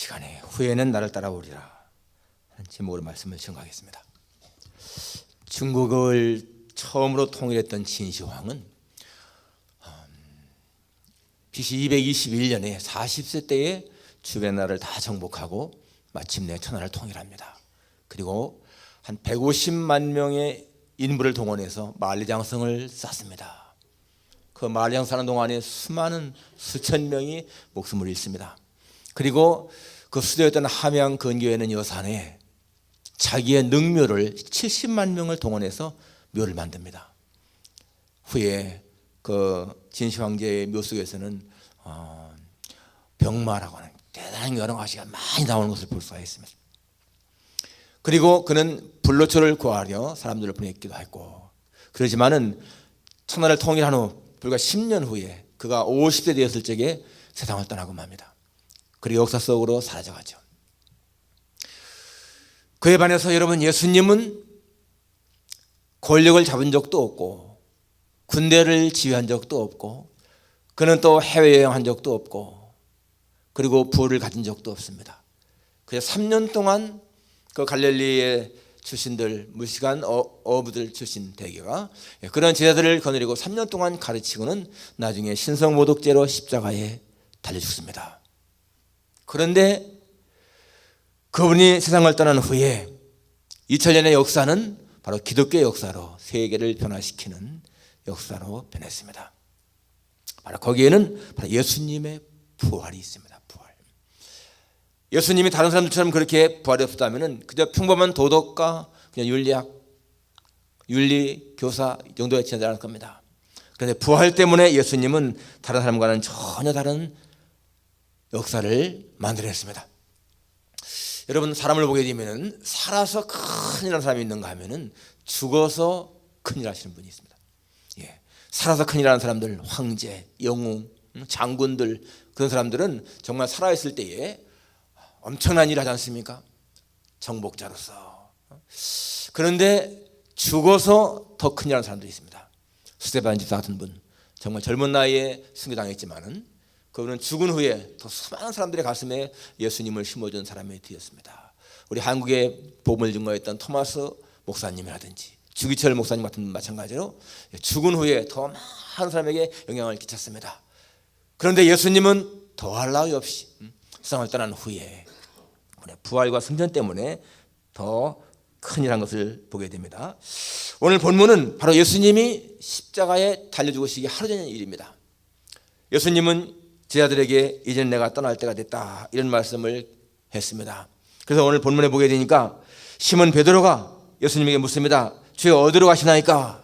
시간에 후에는 나를 따라오리라 하는 제목으로 말씀을 증거하겠습니다. 중국을 처음으로 통일했던 진시황은 BC 221년에 40세 때에 주변 나라를 다 정복하고 마침내 천하를 통일합니다. 그리고 한 150만 명의 인부를 동원해서 만리장성을 쌓습니다. 그 만리장성 사는 동안에 수천 명이 목숨을 잃습니다. 그리고 그 수도였던 함양 근교에는 여산에 자기의 능묘를 70만 명을 동원해서 묘를 만듭니다. 후에 그 진시황제의 묘 속에서는 병마라고 하는 대단한 여러 가지가 많이 나오는 것을 볼 수가 있습니다. 그리고 그는 불로초를 구하려 사람들을 보냈기도 했고, 그러지만은 천하를 통일한 후 불과 10년 후에 그가 50세 되었을 적에 세상을 떠나고 맙니다. 그리고 역사 속으로 사라져가죠. 그에 반해서 여러분, 예수님은 권력을 잡은 적도 없고 군대를 지휘한 적도 없고 그는 또 해외여행한 적도 없고 그리고 부를 가진 적도 없습니다. 그래서 3년 동안 그 갈릴리의 출신들, 무식한 어부들 출신 대개가 그런 제자들을 거느리고 3년 동안 가르치고는 나중에 신성모독죄로 십자가에 달려 죽습니다. 그런데 그분이 세상을 떠난 후에 2000년의 역사는 바로 기독교의 역사로 세계를 변화시키는 역사로 변했습니다. 바로 거기에는 바로 예수님의 부활이 있습니다. 부활. 예수님이 다른 사람들처럼 그렇게 부활이 없었다면 그저 평범한 도덕가, 그냥 윤리 교사 정도였지 않을 겁니다. 그런데 부활 때문에 예수님은 다른 사람과는 전혀 다른 역사를 만들어냈습니다. 여러분, 사람을 보게 되면 살아서 큰일 난 사람이 있는가 하면은 죽어서 큰일 하시는 분이 있습니다. 살아서 큰일 나는 사람들, 황제, 영웅, 장군들, 그런 사람들은 정말 살아있을 때에 엄청난 일을 하지 않습니까? 정복자로서. 그런데 죽어서 더 큰일 나는 사람들이 있습니다. 스데반 집사 같은 분, 정말 젊은 나이에 순교당했지만은 그분은 죽은 후에 더 수많은 사람들의 가슴에 예수님을 심어준 사람이 되었습니다. 우리 한국의 복음을 증거했던 토마스 목사님이라든지 주기철 목사님 같은 분 마찬가지로 죽은 후에 더 많은 사람에게 영향을 끼쳤습니다. 그런데 예수님은 더할 나위 없이 세상을 떠난 후에 부활과 승천 때문에 더 큰일한 것을 보게 됩니다. 오늘 본문은 바로 예수님이 십자가에 달려 죽으시기 하루 전의 일입니다. 예수님은 제자들에게 이제는 내가 떠날 때가 됐다, 이런 말씀을 했습니다. 그래서 오늘 본문에 보게 되니까 시몬 베드로가 예수님에게 묻습니다. 주여, 어디로 가시나이까?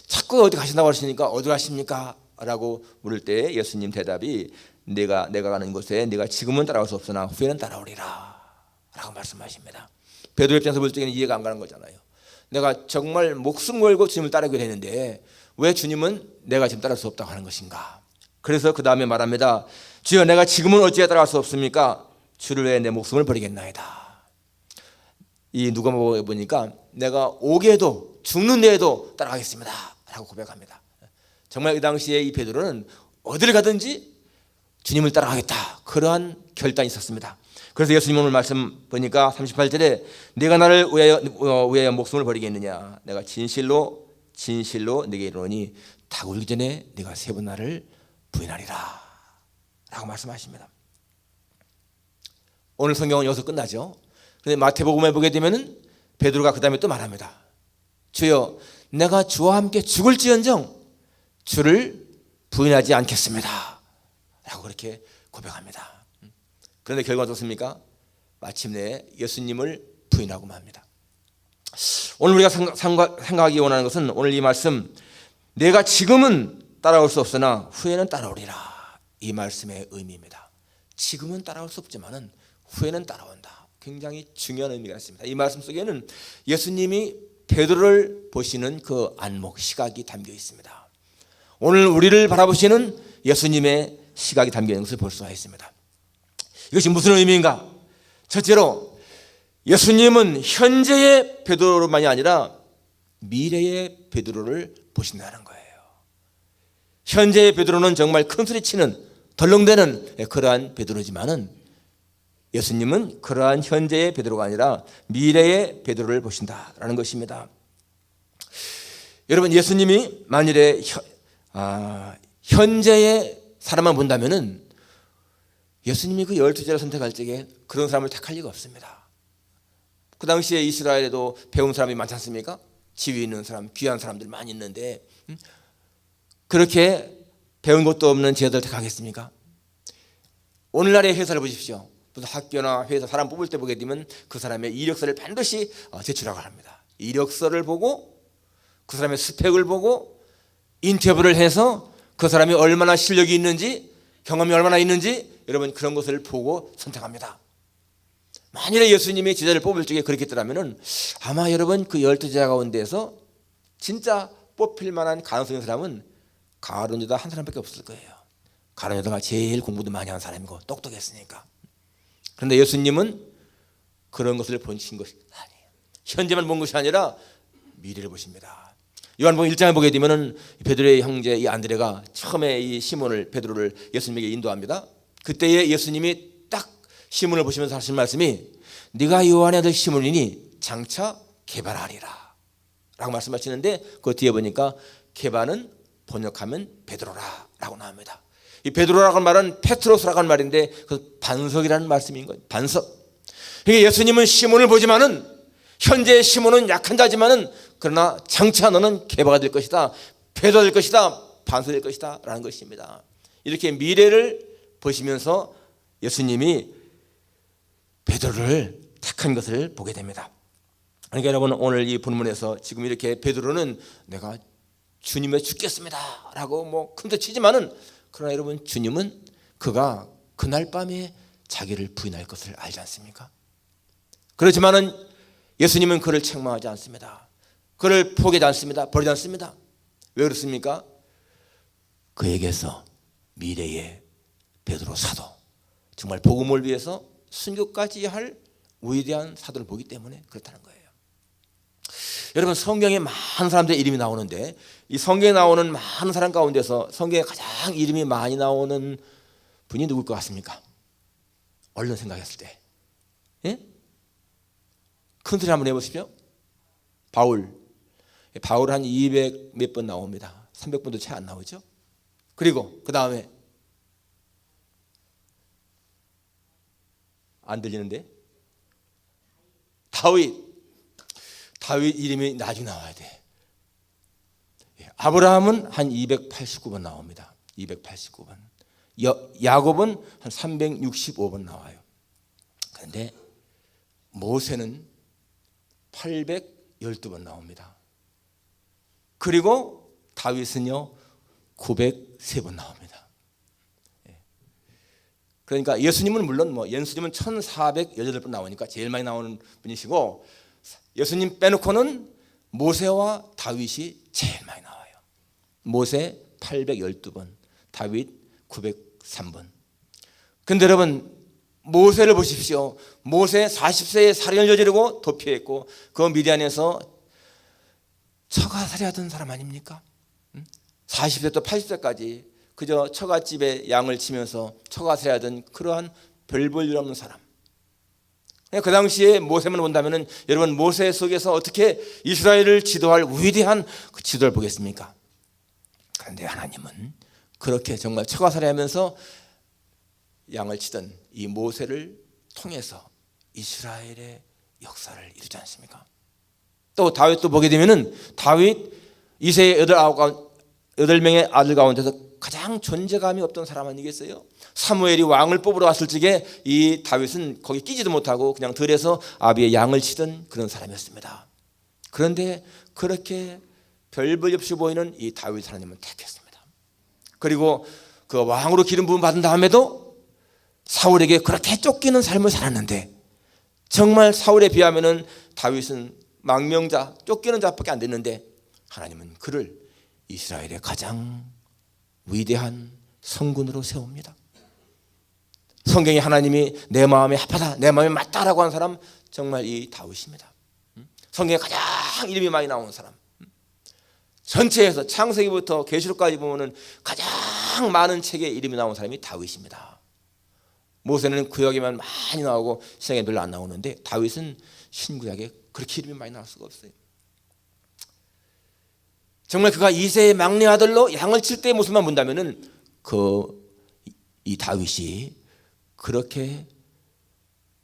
자꾸 어디 가신다고 하시니까 어디로 가십니까? 라고 물을 때 예수님 대답이 내가 가는 곳에 네가 지금은 따라올 수 없으나 후에는 따라오리라 라고 말씀하십니다. 베드로 입장에서 볼 때는 이해가 안 가는 거잖아요. 내가 정말 목숨 걸고 주님을 따르기로 했는데 왜 주님은 내가 지금 따를 수 없다고 하는 것인가? 그래서 그 다음에 말합니다. 주여, 내가 지금은 어찌해 따라갈 수 없습니까? 주를 위해 내 목숨을 버리겠나이다. 이 누가복음에 보니까 내가 오게도 죽는 데에도 따라가겠습니다 라고 고백합니다. 정말 그 당시에 이 베드로는 어디를 가든지 주님을 따라가겠다, 그러한 결단이 있었습니다. 그래서 예수님 오늘 말씀 보니까 38절에 내가 나를 위하여 목숨을 버리겠느냐? 내가 진실로 네게 이르노니 닭 울기 전에 네가 3번 나를 부인하리라 라고 말씀하십니다. 오늘 성경은 여기서 끝나죠. 그런데 마태복음에 보게 되면 베드로가 그 다음에 또 말합니다. 주여, 내가 주와 함께 죽을지언정 주를 부인하지 않겠습니다 라고 그렇게 고백합니다. 그런데 결과는 어떻습니까? 마침내 예수님을 부인하고 맙니다. 오늘 우리가 생각하기 원하는 것은 오늘 이 말씀, 내가 지금은 따라올 수 없으나 후에는 따라오리라, 이 말씀의 의미입니다. 지금은 따라올 수 없지만은 후에는 따라온다. 굉장히 중요한 의미가 있습니다. 이 말씀 속에는 예수님이 베드로를 보시는 그 안목, 시각이 담겨 있습니다. 오늘 우리를 바라보시는 예수님의 시각이 담겨 있는 것을 볼 수가 있습니다. 이것이 무슨 의미인가? 첫째로 예수님은 현재의 베드로만이 아니라 미래의 베드로를 보신다는 거예요. 현재의 베드로는 정말 큰 소리 치는 덜렁대는 그러한 베드로지만은 예수님은 그러한 현재의 베드로가 아니라 미래의 베드로를 보신다라는 것입니다. 여러분, 예수님이 만일에 현재의 사람만 본다면은 예수님이 그 12제자를 선택할 적에 그런 사람을 택할 리가 없습니다. 그 당시에 이스라엘에도 배운 사람이 많지 않습니까? 지위 있는 사람, 귀한 사람들 많이 있는데 그렇게 배운 것도 없는 제자들 택하겠습니까? 오늘날의 회사를 보십시오. 무슨 학교나 회사 사람 뽑을 때 보게 되면 그 사람의 이력서를 반드시 제출하고 합니다. 이력서를 보고 그 사람의 스펙을 보고 인터뷰를 해서 그 사람이 얼마나 실력이 있는지, 경험이 얼마나 있는지, 여러분 그런 것을 보고 선택합니다. 만일에 예수님이 제자를 뽑을 적에 그렇게 했더라면 아마 여러분 그 12제자 가운데에서 진짜 뽑힐 만한 가능성이 있는 사람은 가룟 유다 한 사람밖에 없을 거예요. 가룟 유다가 제일 공부도 많이 한 사람이고 똑똑했으니까. 그런데 예수님은 그런 것을 보신 것이 아니에요. 현재만 본 것이 아니라 미래를 보십니다. 요한복음 1장에 보게 되면은 베드로의 형제 이 안드레가 처음에 이 시몬을, 베드로를 예수님에게 인도합니다. 그때에 예수님이 딱 시몬을 보시면서 하신 말씀이 네가 요한의 아들 시몬이니 장차 게바라리라 라고 말씀하시는데 그 뒤에 보니까 게바는 번역하면 베드로라 라고 나옵니다. 이 베드로라고 하는 말은 페트로스라고 하는 말인데 그 반석이라는 말씀인 거예요. 반석. 그러니까 예수님은 시몬을 보지만은 현재 시몬은 약한 자지만은 그러나 장차 너는 게바가 될 것이다, 베드로가 될 것이다, 반석이 될 것이다 라는 것입니다. 이렇게 미래를 보시면서 예수님이 베드로를 택한 것을 보게 됩니다. 그러니까 여러분 오늘 이 본문에서 지금 이렇게 베드로는 내가 주님을 죽겠습니다 라고 뭐 큰데 치지만은 그러나 여러분 주님은 그가 그날 밤에 자기를 부인할 것을 알지 않습니까? 그렇지만은 예수님은 그를 책망하지 않습니다. 그를 포기하지 않습니다. 버리지 않습니다. 왜 그렇습니까? 그에게서 미래의 베드로 사도, 정말 복음을 위해서 순교까지 할 위대한 사도를 보기 때문에 그렇다는 거예요. 여러분 성경에 많은 사람들의 이름이 나오는데 이 성경에 나오는 많은 사람 가운데서 성경에 가장 이름이 많이 나오는 분이 누굴 것 같습니까? 얼른 생각했을 때 예? 큰 소리 한번 해보십시오. 바울. 바울 한 200 몇 번 나옵니다. 300번도 채 안 나오죠. 그리고 그 다음에 안 들리는데 다윗 이름이 나중에 나와야 돼. 아브라함은 한 289번 나옵니다. 289번. 야곱은 한 365번 나와요. 그런데 모세는 812번 나옵니다. 그리고 다윗은요 903번 나옵니다. 그러니까 예수님은 물론 뭐 예수님은 1418번 나오니까 제일 많이 나오는 분이시고 예수님 빼놓고는 모세와 다윗이 제일 많이 나와요. 모세 812번, 다윗 903번. 근데 여러분 모세를 보십시오. 모세 40세에 살인을 저지르고 도피했고 그 미디안에서 처가살이하던 사람 아닙니까? 40세부터 80세까지 그저 처갓집에 양을 치면서 처가살이하던 그러한 별 볼 일 없는 사람. 그 당시에 모세만 본다면 여러분 모세 속에서 어떻게 이스라엘을 지도할 위대한 그 지도를 보겠습니까? 그런데 하나님은 그렇게 정말 처가살이하면서 양을 치던 이 모세를 통해서 이스라엘의 역사를 이루지 않습니까? 또 다윗도 보게 되면은 다윗 이세의 8명의 아들 가운데서 가장 존재감이 없던 사람 아니겠어요? 사무엘이 왕을 뽑으러 왔을 적에 이 다윗은 거기 끼지도 못하고 그냥 들에서 아비의 양을 치던 그런 사람이었습니다. 그런데 그렇게 별 볼 없이 보이는 이 다윗 하나님은 택했습니다. 그리고 그 왕으로 기름 부음 받은 다음에도 사울에게 그렇게 쫓기는 삶을 살았는데 정말 사울에 비하면은 다윗은 망명자, 쫓기는 자밖에 안 됐는데 하나님은 그를 이스라엘의 가장 위대한 성군으로 세웁니다. 성경에 하나님이 내 마음에 합하다, 내 마음에 맞다라고 하는 사람 정말 이 다윗입니다. 성경에 가장 이름이 많이 나오는 사람. 전체에서 창세기부터 계시록까지 보면은 가장 많은 책에 이름이 나온 사람이 다윗입니다. 모세는 구약에만 많이 나오고 신약에 별로 안 나오는데 다윗은 신구약에 그렇게 이름이 많이 나올 수가 없어요. 정말 그가 이새의 막내 아들로 양을 칠 때의 모습만 본다면은 이 다윗이 그렇게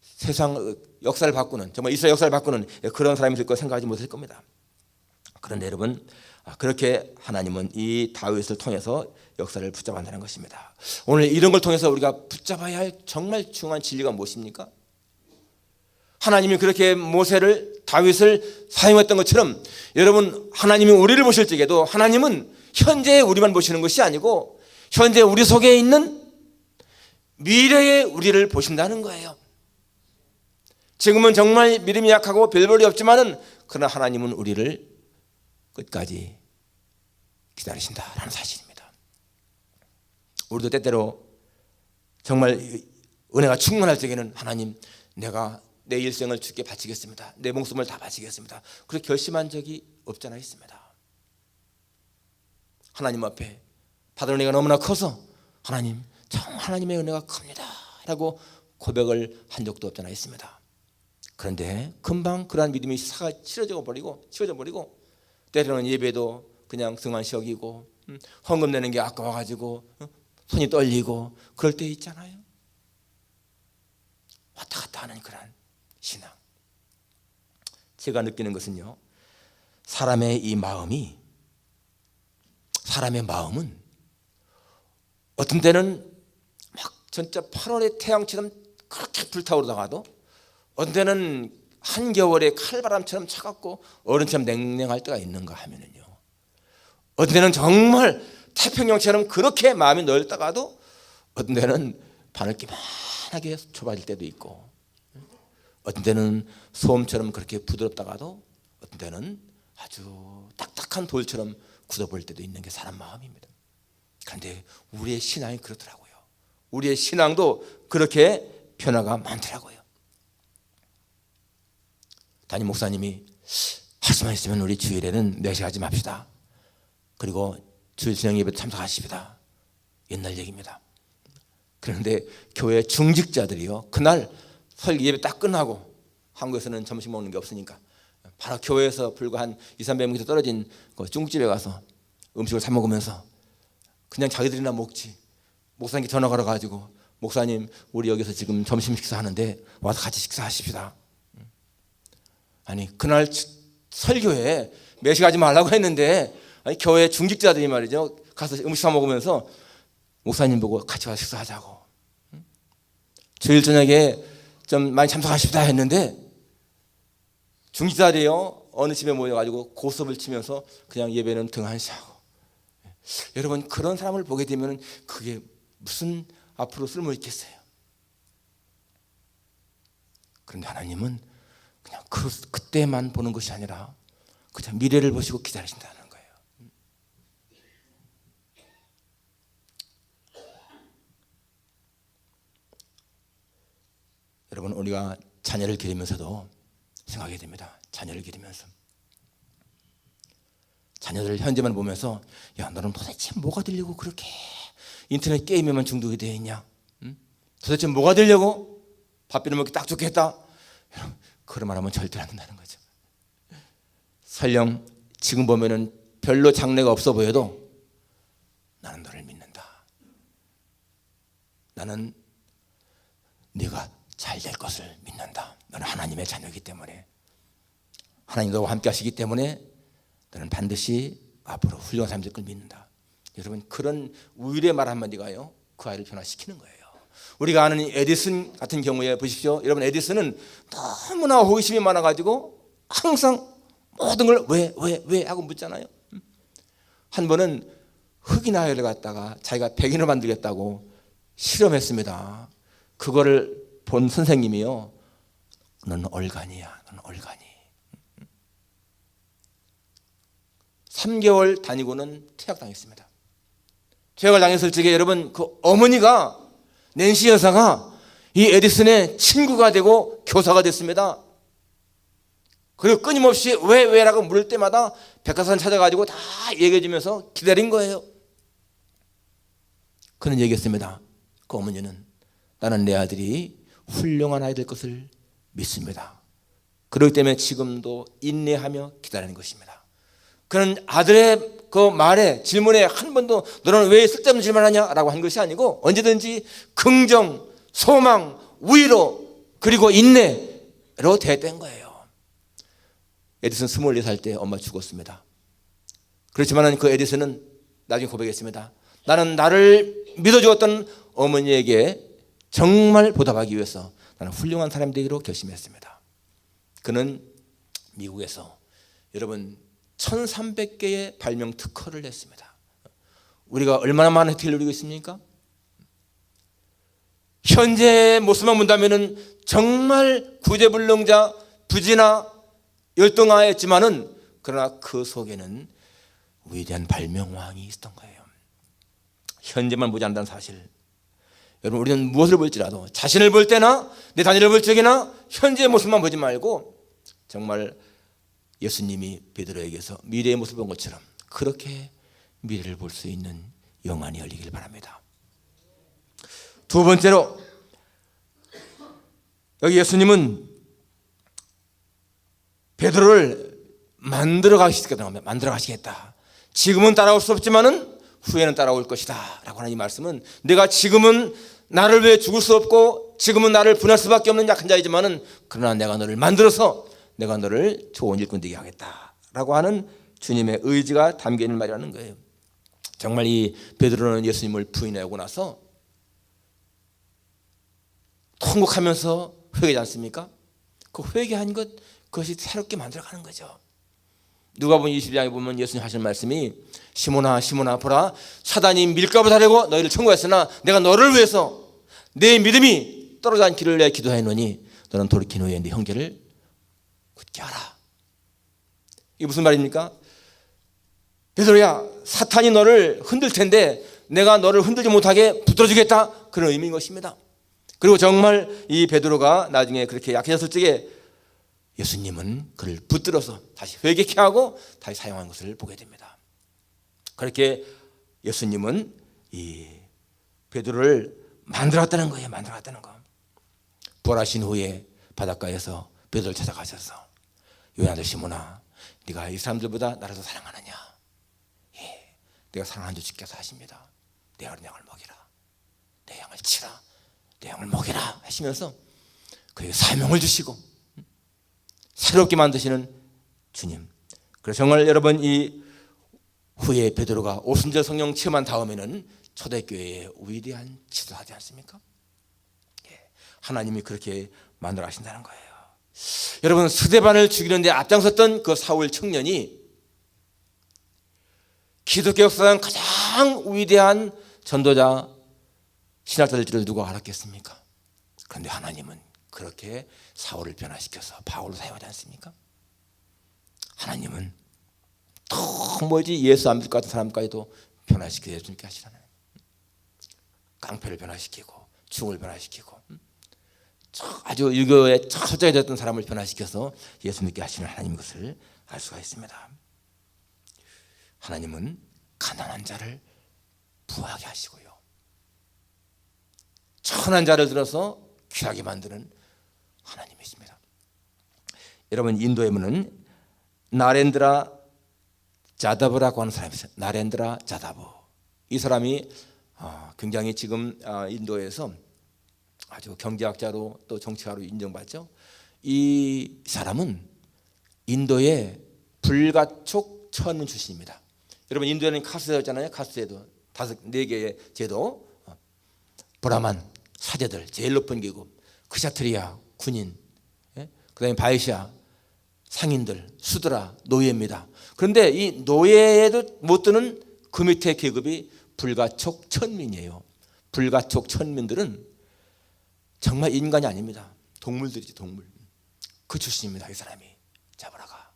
세상 역사를 바꾸는, 정말 이스라엘 역사를 바꾸는 그런 사람이 될 거 생각하지 못할 겁니다. 그런데 여러분, 그렇게 하나님은 이 다윗을 통해서 역사를 붙잡아낸다는 것입니다. 오늘 이런 걸 통해서 우리가 붙잡아야 할 정말 중요한 진리가 무엇입니까? 하나님이 그렇게 모세를, 다윗을 사용했던 것처럼 여러분, 하나님이 우리를 보실 적에도 하나님은 현재 우리만 보시는 것이 아니고 현재 우리 속에 있는 미래의 우리를 보신다는 거예요. 지금은 정말 믿음이 약하고 별볼이 없지만은 그러나 하나님은 우리를 끝까지 기다리신다라는 사실입니다. 우리도 때때로 정말 은혜가 충만할 적에는 하나님, 내가 내 일생을 주께 바치겠습니다. 내 목숨을 다 바치겠습니다. 그렇게 결심한 적이 없잖아 있습니다. 하나님 앞에 받은 은혜가 너무나 커서 하나님, 참 하나님의 은혜가 큽니다 라고 고백을 한 적도 없잖아 있습니다. 그런데 금방 그러한 믿음이 치러져 버리고 때로는 예배도 그냥 등한시 여기고 헌금 내는 게 아까워가지고 손이 떨리고 그럴 때 있잖아요. 왔다 갔다 하는 그런 신앙. 제가 느끼는 것은요, 사람의 마음은 어떤 때는 막 진짜 8월의 태양처럼 그렇게 불타오르다가도 어떤 때는 한겨울의 칼바람처럼 차갑고 얼음처럼 냉랭할 때가 있는가 하면은요, 어떤 때는 정말 태평양처럼 그렇게 마음이 넓다가도 어떤 때는 바늘 기만하게 좁아질 때도 있고, 어떤 때는 소음처럼 그렇게 부드럽다가도 어떤 때는 아주 딱딱한 돌처럼 굳어버릴 때도 있는 게 사람 마음입니다. 그런데 우리의 신앙이 그렇더라고요. 우리의 신앙도 그렇게 변화가 많더라고요. 담임 목사님이 할 수만 있으면 우리 주일에는 내시하지 맙시다. 그리고 주일 저녁 예배 참석하십시다. 옛날 얘기입니다. 그런데 교회 중직자들이요, 그날 설교 예배 딱 끝나고, 한국에서는 점심 먹는 게 없으니까 바로 교회에서 불과 한 200~300m 떨어진 그 중국집에 가서 음식을 사 먹으면서 그냥 자기들이나 먹지, 목사님께 전화 걸어가지고 목사님, 우리 여기서 지금 점심 식사하는데 와서 같이 식사하십시다. 아니, 그날 설교에 매식하지 말라고 했는데, 아니, 교회 중직자들이 말이죠, 가서 음식 사 먹으면서 목사님 보고 같이 와서 식사하자고, 주일 저녁에 좀 많이 참석하십시다 했는데, 중직자들이요 어느 집에 모여가지고 고스톱을 치면서 그냥 예배는 등한시하고. 여러분, 그런 사람을 보게 되면 그게 무슨 앞으로 쓸모 있겠어요? 그런데 하나님은 그냥 그때만 보는 것이 아니라 그냥 미래를 보시고 기다리신다는 거예요. 여러분, 우리가 자녀를 기르면서도 생각하게 됩니다. 자녀를 기르면서 자녀들 현재만 보면서, 야, 너는 도대체 뭐가 되려고 그렇게 인터넷 게임에만 중독이 되어 있냐? 도대체 뭐가 되려고? 밥 비벼 먹기 딱 좋겠다. 그런 말 하면 절대 안 된다는 거죠. 설령 지금 보면은 별로 장래가 없어 보여도 나는 너를 믿는다. 나는 네가 잘 될 것을 믿는다. 너는 하나님의 자녀이기 때문에, 하나님 너와 함께 하시기 때문에 너는 반드시 앞으로 훌륭한 삶이 될 걸 믿는다. 여러분, 그런 우일의 말 한마디가요, 그 아이를 변화시키는 거예요. 우리가 아는 에디슨 같은 경우에 보십시오. 여러분, 에디슨은 너무나 호기심이 많아가지고 항상 모든 걸 왜 하고 묻잖아요. 한 번은 흑인아이를 갖다가 자기가 백인을 만들겠다고 실험했습니다. 그거를 본 선생님이요, 너는 얼간이야, 너는 얼간이. 3개월 다니고는 퇴학당했습니다. 퇴학을 당했을 적에 여러분, 그 어머니가, 낸시 여사가 이 에디슨의 친구가 되고 교사가 됐습니다. 그리고 끊임없이 왜라고 물을 때마다 백과사전 찾아가지고 다 얘기해 주면서 기다린 거예요. 그는 얘기했습니다. 그 어머니는 나는 내 아들이 훌륭한 아이 될 것을 믿습니다. 그렇기 때문에 지금도 인내하며 기다리는 것입니다. 그는 아들의 그 말에 질문에 한 번도 너는 왜 쓸데없는 질문하냐라고 한 것이 아니고 언제든지 긍정, 소망, 위로 그리고 인내로 대했던 거예요. 에디슨 24살 때 엄마 죽었습니다. 그렇지만 그 에디슨은 나중에 고백했습니다. 나는 나를 믿어주었던 어머니에게 정말 보답하기 위해서 나는 훌륭한 사람이 되기로 결심했습니다. 그는 미국에서 여러분 1300개의 발명 특허를 냈습니다. 우리가 얼마나 많은 혜택을 누리고 있습니까? 현재의 모습만 본다면 정말 구제불능자, 부지나 열등하였지만은 그러나 그 속에는 위대한 발명왕이 있었던 거예요. 현재만 보지 않는다는 사실. 여러분 우리는 무엇을 볼지라도 자신을 볼 때나 내 자녀를 볼 적이나 현재의 모습만 보지 말고 정말 예수님이 베드로에게서 미래의 모습을 본 것처럼 그렇게 미래를 볼 수 있는 영안이 열리길 바랍니다. 두 번째로 여기 예수님은 베드로를 만들어 가시겠다. 지금은 따라올 수 없지만은 후에는 따라올 것이다 라고 하는 이 말씀은 내가 지금은 나를 위해 죽을 수 없고 지금은 나를 분할 수밖에 없는 약한 자이지만은 그러나 내가 너를 만들어서 내가 너를 좋은 일꾼 되게 하겠다 라고 하는 주님의 의지가 담겨있는 말이라는 거예요. 정말 이 베드로는 예수님을 부인하고 나서 통곡하면서 회개하지 않습니까? 그 회개한 것 그것이 새롭게 만들어가는 거죠. 누가복음 22장에 보면 예수님 하신 말씀이 시몬아 시몬아 보라 사단이 밀가루 다려고 너희를 청구했으나 내가 너를 위해서 내 믿음이 떨어져 않기를 내가 기도하였노니 너는 돌이킨 후에 네 형제를 굳게 하라. 이게 무슨 말입니까? 베드로야 사탄이 너를 흔들 텐데 내가 너를 흔들지 못하게 붙들어주겠다 그런 의미인 것입니다. 그리고 정말 이 베드로가 나중에 그렇게 약해졌을 적에 예수님은 그를 붙들어서 다시 회개케 하고 다시 사용한 것을 보게 됩니다. 그렇게 예수님은 이 베드로를 만들었다는 거예요. 만들었다는 거. 부활하신 후에 바닷가에서 베드로를 찾아가셔서 요한 아들 시몬아 네가 이 사람들보다 나를 더 사랑하느냐? 예, 내가 사랑한 줄 주께서 하십니다. 내 어린 양을 먹이라. 내 양을 치라. 내 양을 먹이라 하시면서 그에게 사명을 주시고 새롭게 만드시는 주님. 그래서 정말 여러분 이 후에 베드로가 오순절 성령 체험한 다음에는 초대교회의 위대한 지도하지 않습니까? 예, 하나님이 그렇게 만들어 하신다는 거예요. 여러분 스데반을 죽이는데 앞장섰던 그 사울 청년이 기독교 역사상 가장 위대한 전도자 신학자들 줄 누가 알았겠습니까? 그런데 하나님은 그렇게 사울을 변화시켜서 바울로 사용하지 않습니까? 하나님은 도무지 예수 안 믿을 것 같은 사람까지도 변화시켜 예수님께 하시잖아요. 깡패를 변화시키고 중을 변화시키고 아주 유교의 철저히 됐던 사람을 변화시켜서 예수 믿게 하시는 하나님 것을 알 수가 있습니다. 하나님은 가난한 자를 부하게 하시고요. 천한 자를 들어서 귀하게 만드는 하나님이십니다. 여러분 인도에 보면 나렌드라 자다브라고 하는 사람이 있어요. 나렌드라 자다브. 이 사람이 굉장히 지금 인도에서 아주 경제학자로 또 정치가로 인정받죠. 이 사람은 인도의 불가촉 천문 출신입니다. 여러분 인도에는 카스트였잖아요. 카스트제도 4개의 제도, 브라만, 사제들, 제일 높은 계급, 크샤트리아, 군인, 그다음에 바이샤, 상인들, 수드라, 노예입니다. 그런데 이 노예에도 못 드는 그 밑에 계급이 불가촉 천민이에요. 불가촉 천민들은 정말 인간이 아닙니다. 동물들이지 동물. 그 출신입니다. 이 사람이 자브라가.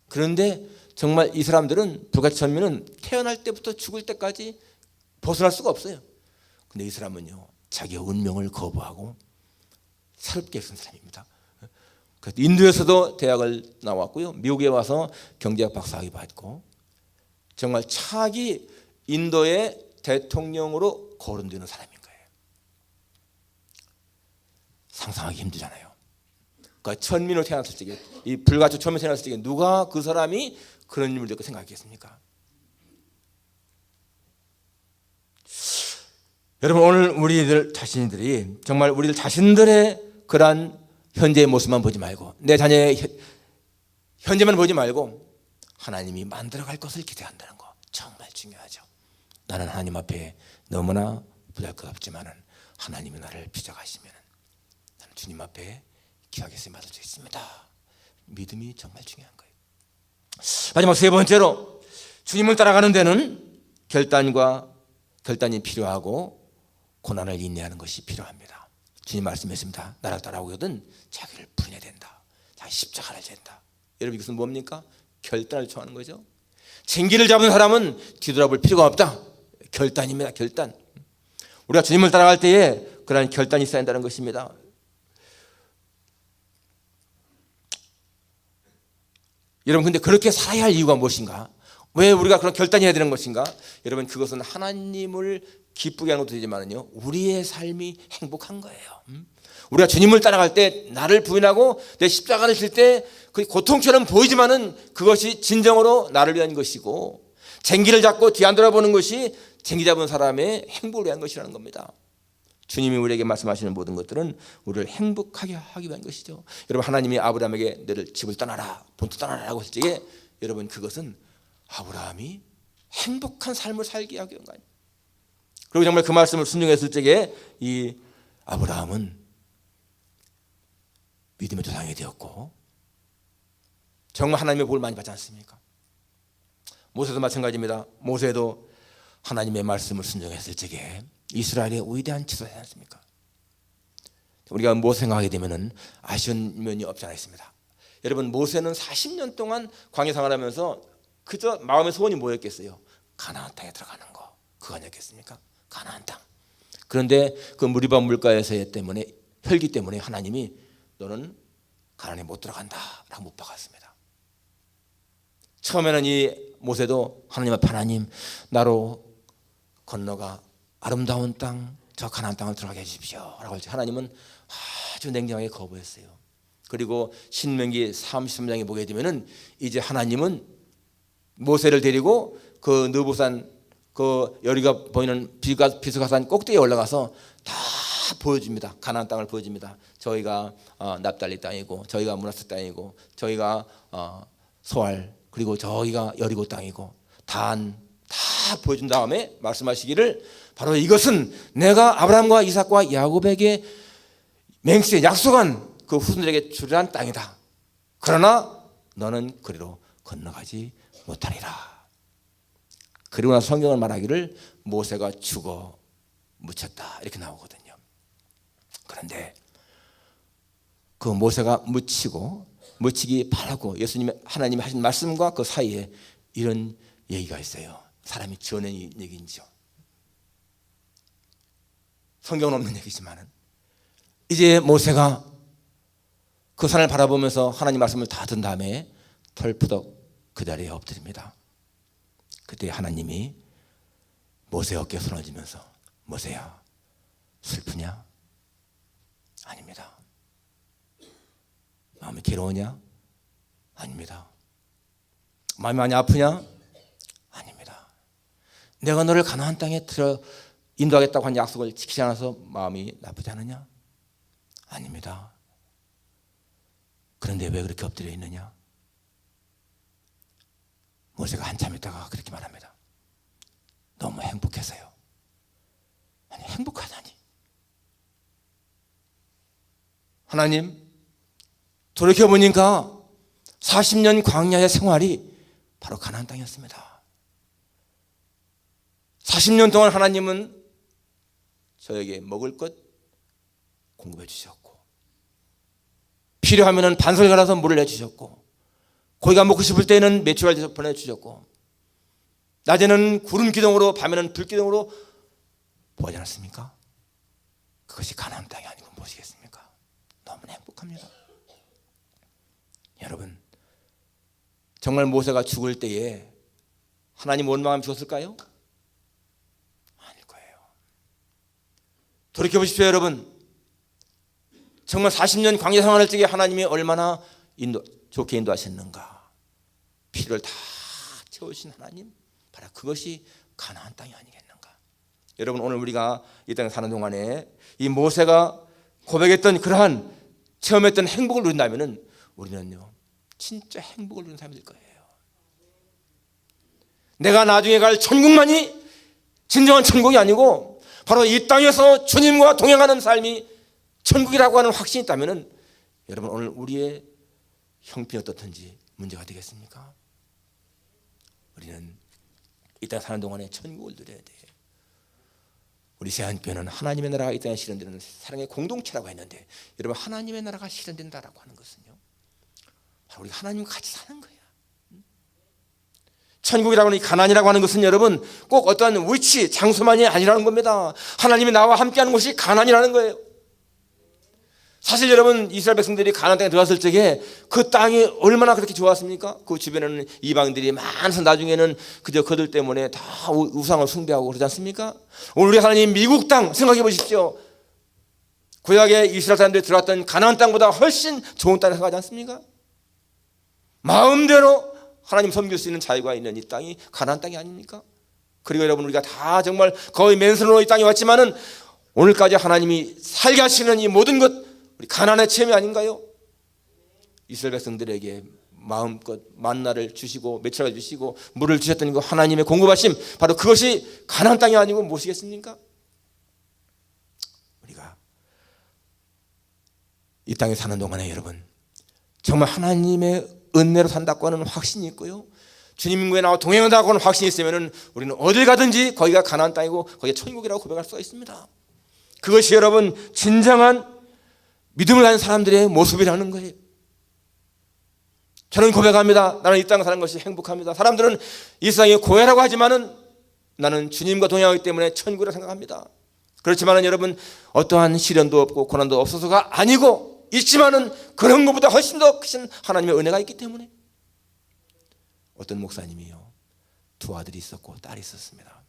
그런데 정말 이 사람들은 불가촉 천민은 태어날 때부터 죽을 때까지 벗어날 수가 없어요. 근데 이 사람은요 자기의 운명을 거부하고 새롭게 쓴 사람입니다. 인도에서도 대학을 나왔고요. 미국에 와서 경제학 박사학위 받고 정말 차기 인도의 대통령으로 거론되는 사람인 거예요. 상상하기 힘들잖아요. 그러니까 천민으로 태어났을 적에, 이 불가촉 천민으로 태어났을 적에 누가 그 사람이 그런 일을 듣고 생각했겠습니까? 여러분, 오늘 우리들 자신들이 정말 우리들 자신들의 그러한 현재의 모습만 보지 말고, 내 자녀의 현재만 보지 말고 하나님이 만들어갈 것을 기대한다는 거 정말 중요하죠. 나는 하나님 앞에 너무나 부잘것없지만 하나님이 나를 빚어가시면 나는 주님 앞에 귀하게 쓰임 받을 수 있습니다. 믿음이 정말 중요한 거예요. 마지막 세 번째로, 주님을 따라가는 데는 결단이 필요하고 고난을 인내하는 것이 필요합니다. 주님 말씀했습니다. 나를 따라오거든 자기를 부인해야 된다. 자기 십자가를 진다. 여러분, 이것은 뭡니까? 결단을 청하는 거죠. 쟁기를 잡은 사람은 뒤돌아볼 필요가 없다. 결단입니다. 결단. 우리가 주님을 따라갈 때에 그러한 결단이 있어야 한다는 것입니다. 여러분, 근데 그렇게 살아야 할 이유가 무엇인가? 왜 우리가 그런 결단이 해야 되는 것인가? 여러분, 그것은 하나님을 기쁘게 하는 것도 되지만요, 우리의 삶이 행복한 거예요. 우리가 주님을 따라갈 때 나를 부인하고 내 십자가를 질 때 그 고통처럼 보이지만은 그것이 진정으로 나를 위한 것이고, 쟁기를 잡고 뒤 안 돌아보는 것이 쟁기 잡은 사람의 행복을 위한 것이라는 겁니다. 주님이 우리에게 말씀하시는 모든 것들은 우리를 행복하게 하기 위한 것이죠. 여러분, 하나님이 아브라함에게 너를 집을 떠나라, 본토 떠나라고 했을 적에 여러분, 그것은 아브라함이 행복한 삶을 살게 하기 위한 거 아니에요. 그리고 정말 그 말씀을 순종했을 적에 이 아브라함은 믿음의 조상이 되었고 정말 하나님의 복을 많이 받지 않습니까? 모세도 마찬가지입니다. 모세도 하나님의 말씀을 순종했을 적에 이스라엘의 위대한 지도자지 않습니까? 우리가 모세 생각하게 되면 아쉬운 면이 없지 않아 있습니다. 여러분, 모세는 40년 동안 광야 생활하면서 그저 마음의 소원이 뭐였겠어요? 가나안 땅에 들어가는 거, 그거 아니었겠습니까? 가나안 땅. 그런데 그 무리바 물가에서의 때문에, 혈기 때문에 하나님이 너는 가나안에 못 들어간다 라고 못 박았습니다. 처음에는 이 모세도 하나님 앞에, 하나님 나로 건너가 아름다운 땅, 저 가나안 땅을 들어가게 해주십시오 라고 할때 하나님은 아주 냉정하게 거부했어요. 그리고 신명기 33장에 보게 되면은 이제 하나님은 모세를 데리고 그 느보산, 그 여리가 보이는 비스가산 꼭대기에 올라가서 다 보여줍니다. 가나안 땅을 보여줍니다. 저희가 납달리 땅이고, 저희가 므낫세 땅이고, 저희가 소알, 그리고 저희가 여리고 땅이고, 단 다 보여준 다음에 말씀하시기를, 바로 이것은 내가 아브라함과 이삭과 야곱에게 맹세해 약속한 그 후손들에게 주리란 땅이다. 그러나 너는 그리로 건너가지 못하리라. 그리고 나서 성경을 말하기를 모세가 죽어 묻혔다 이렇게 나오거든요. 그런데 그 모세가 묻히기 바라고 예수님의, 하나님이 하신 말씀과 그 사이에 이런 얘기가 있어요. 사람이 지어낸 얘기인지요. 성경은 없는 얘기지만은 이제 모세가 그 산을 바라보면서 하나님 말씀을 다 든 다음에 털푸덕 그 자리에 엎드립니다. 그때 하나님이 모세 어깨에 손을 쥐면서, 모세야 슬프냐? 아닙니다. 마음이 괴로우냐? 아닙니다. 마음이 많이 아프냐? 아닙니다. 내가 너를 가나안 땅에 인도하겠다고 한 약속을 지키지 않아서 마음이 나쁘지 않으냐? 아닙니다. 그런데 왜 그렇게 엎드려 있느냐? 모세가 한참 있다가 그렇게 말합니다. 너무 행복해서요. 아니, 행복하다니. 하나님, 돌이켜보니까 40년 광야의 생활이 바로 가나안 땅이었습니다. 40년 동안 하나님은 저에게 먹을 것 공급해 주셨고, 필요하면 반석을 갈아서 물을 내주셨고, 고기가 먹고 싶을 때는 메추리알 보내주셨고, 낮에는 구름 기둥으로 밤에는 불 기둥으로 보지 않았습니까? 그것이 가나안 땅이 아니고 무엇이겠습니까? 너무나 행복합니다. 여러분, 정말 모세가 죽을 때에 하나님 원망하면 죽었을까요? 아닐 거예요. 돌이켜보십시오. 여러분, 정말 40년 광야 생활할 적에 하나님이 얼마나 좋게 인도하셨는가. 피를 다 채우신 하나님, 바로 그것이 가나안 땅이 아니겠는가. 여러분, 오늘 우리가 이 땅에 사는 동안에 이 모세가 고백했던 그러한 체험했던 행복을 누린다면 우리는요 진짜 행복을 누리는 사람이 될 거예요. 내가 나중에 갈 천국만이 진정한 천국이 아니고 바로 이 땅에서 주님과 동행하는 삶이 천국이라고 하는 확신이 있다면 여러분, 오늘 우리의 형편이 어떻든지 문제가 되겠습니까? 우리는 이 땅에 사는 동안에 천국을 누려야 돼. 우리 세안교회는 하나님의 나라가 이 땅에 실현되는 사랑의 공동체라고 했는데, 여러분, 하나님의 나라가 실현된다라고 하는 것은요 바로 우리 하나님과 같이 사는 거예요. 천국이라고 하는 이 가나안이라고 하는 것은 여러분 꼭 어떠한 위치, 장소만이 아니라는 겁니다. 하나님이 나와 함께하는 곳이 가나안이라는 거예요. 사실 여러분, 이스라엘 백성들이 가나안 땅에 들어갔을 적에 그 땅이 얼마나 그렇게 좋았습니까? 그 주변에는 이방인들이 많아서 나중에는 그저 그들 때문에 다 우상을 숭배하고 그러지 않습니까? 오늘 우리 하나님 미국 땅 생각해 보십시오. 구약에 이스라엘 사람들이 들어왔던 가나안 땅보다 훨씬 좋은 땅을 생각하지 않습니까? 마음대로 하나님 섬길 수 있는 자유가 있는 이 땅이 가나안 땅이 아닙니까? 그리고 여러분, 우리가 다 정말 거의 맨손으로 이 땅에 왔지만은 오늘까지 하나님이 살게 하시는 이 모든 것, 우리 가나안의 체험이 아닌가요? 이스라엘 백성들에게 마음껏 만나를 주시고 메추라 주시고 물을 주셨던 그 하나님의 공급하심, 바로 그것이 가나안 땅이 아니고 무엇이겠습니까? 우리가 이 땅에 사는 동안에 여러분 정말 하나님의 은혜로 산다고 하는 확신이 있고요, 주님과 나와 동행한다고 하는 확신이 있으면 우리는 어딜 가든지 거기가 가나안 땅이고 거기가 천국이라고 고백할 수가 있습니다. 그것이 여러분 진정한 믿음을 가진 사람들의 모습이라는 거예요. 저는 고백합니다. 나는 이 땅에 사는 것이 행복합니다. 사람들은 이 세상이 고해라고 하지만은 나는 주님과 동행하기 때문에 천국이라고 생각합니다. 그렇지만은 여러분, 어떠한 시련도 없고 고난도 없어서가 아니고 있지만은 그런 것보다 훨씬 더 크신 하나님의 은혜가 있기 때문에. 어떤 목사님이요, 두 아들이 있었고 딸이 있었습니다.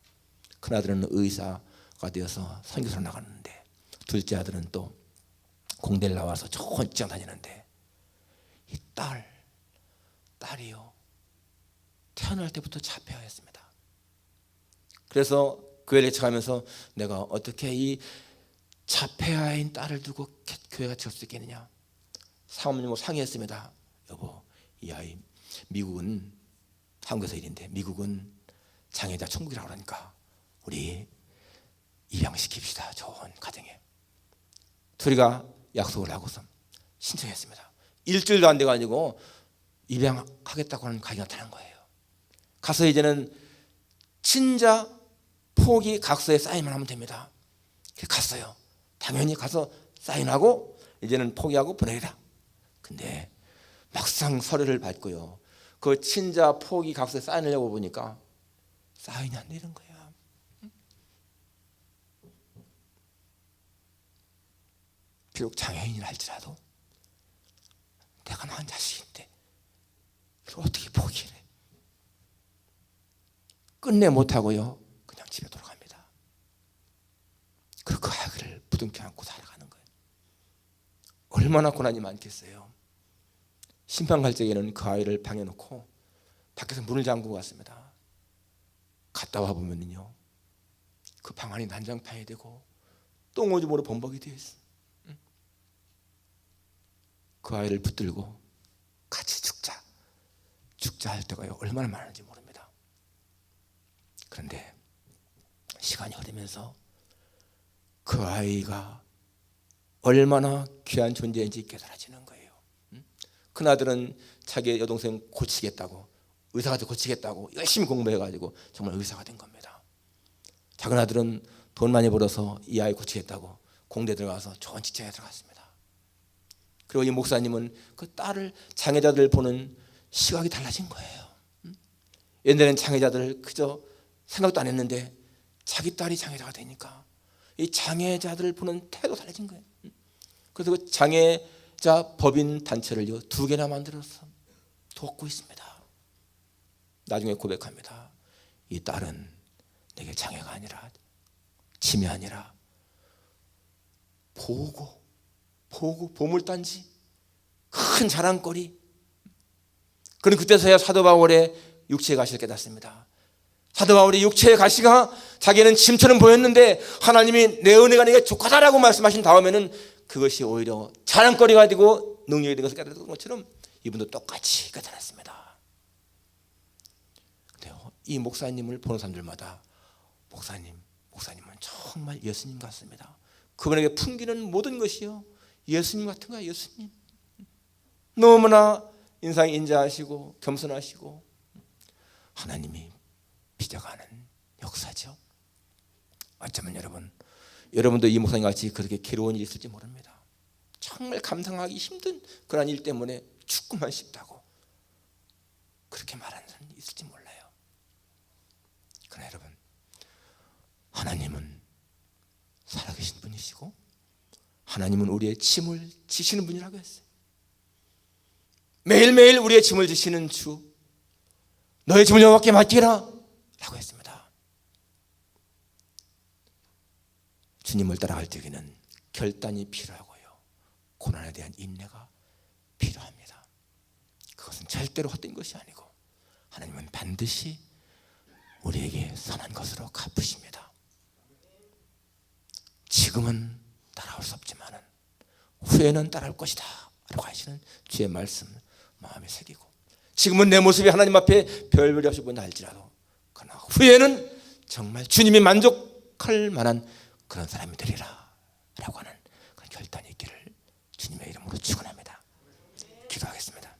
큰 아들은 의사가 되어서 선교사로 나갔는데, 둘째 아들은 또 공대를 나와서 좋은 직장 다니는데, 이 딸이요 태어날 때부터 자폐아였습니다. 그래서 교회를 개척하면서 내가 어떻게 이 자폐아인 딸을 두고 교회가 지을 수 있겠느냐, 사모님하고 상의했습니다. 여보, 이 아이 미국은 한국에서 일인데 미국은 장애자 천국이라고 하니까 우리 입양시킵시다, 좋은 가정에. 둘이가 약속을 하고서 신청했습니다. 일주일도 안 돼가지고 입양하겠다고 하는 가정이 나타난 거예요. 가서 이제는 친자 포기 각서에 사인만 하면 됩니다. 갔어요. 당연히 가서 사인하고 이제는 포기하고 보내라. 근데 막상 서류를 받고요, 그 친자 포기 각서에 사인하려고 보니까 사인이 안 되는 거야. 비록 장애인이라 할지라도 내가 낳은 자식인데 이걸 어떻게 포기를 해? 끝내 못하고요 그냥 집에 돌아갑니다. 그리고 그 아이를 부둥켜 안고 살아가는 거예요. 얼마나 고난이 많겠어요. 심판 갈 적에는 그 아이를 방에 놓고 밖에서 문을 잠그고 갔습니다. 갔다 와 보면요 그 방 안이 난장판이 되고 똥오줌으로 범벅이 되어 있어요. 그 아이를 붙들고 같이 죽자 할 때가요 얼마나 많은지 모릅니다. 그런데 시간이 흐르면서 그 아이가 얼마나 귀한 존재인지 깨달아지는 거예요. 큰아들은 자기 여동생 고치겠다고, 의사가 돼 고치겠다고 열심히 공부해가지고 정말 의사가 된 겁니다. 작은 아들은 돈 많이 벌어서 이 아이 고치겠다고 공대 들어가서 좋은 직장에 들어갔습니다. 그리고 이 목사님은 그 딸을, 장애자들을 보는 시각이 달라진 거예요. 옛날에는 장애자들을 그저 생각도 안 했는데 자기 딸이 장애자가 되니까 이 장애자들을 보는 태도가 달라진 거예요. 그래서 그 장애자 법인 단체를 2개나 만들어서 돕고 있습니다. 나중에 고백합니다. 이 딸은 내게 장애가 아니라, 짐이 아니라 보고 보물단지, 큰 자랑거리. 그런 그때서야 사도 바울의 육체의 가시를 깨닫습니다. 사도 바울의 육체의 가시가 자기는 짐처럼 보였는데 하나님이 내 은혜가 내게 족하다라고 말씀하신 다음에는 그것이 오히려 자랑거리가 되고 능력이 된 것을 깨달은 것처럼 이분도 똑같이 깨달았습니다. 이 목사님을 보는 사람들마다 목사님은 정말 예수님 같습니다. 그분에게 풍기는 모든 것이요 예수님 같은 거야. 예수님 너무나 인상이 인자하시고 겸손하시고 하나님이 빚어가는 역사죠. 어쩌면 여러분도 이 목사님 같이 그렇게 괴로운 일이 있을지 모릅니다. 정말 감당하기 힘든 그런 일 때문에 죽고만 싶다고 그렇게 말하는 사람이 있을지 몰라요. 그러나 여러분, 하나님은 살아계신 분이시고 하나님은 우리의 짐을 지시는 분이라고 했어요. 매일매일 우리의 짐을 지시는 주, 너의 짐을 여호와께 맡기라 라고 했습니다. 주님을 따라갈 때에는 결단이 필요하고요, 고난에 대한 인내가 필요합니다. 그것은 절대로 헛된 것이 아니고 하나님은 반드시 우리에게 선한 것으로 갚으십니다. 지금은 따라올 수 없지만 후에는 따라올 것이다 라고 하시는 주의 말씀 마음에 새기고, 지금은 내 모습이 하나님 앞에 별별이 없이 보인다 할지라도 그러나 후에는 정말 주님이 만족할 만한 그런 사람이 되리라 라고 하는 그런 결단이 있기를 주님의 이름으로 축원합니다. 기도하겠습니다.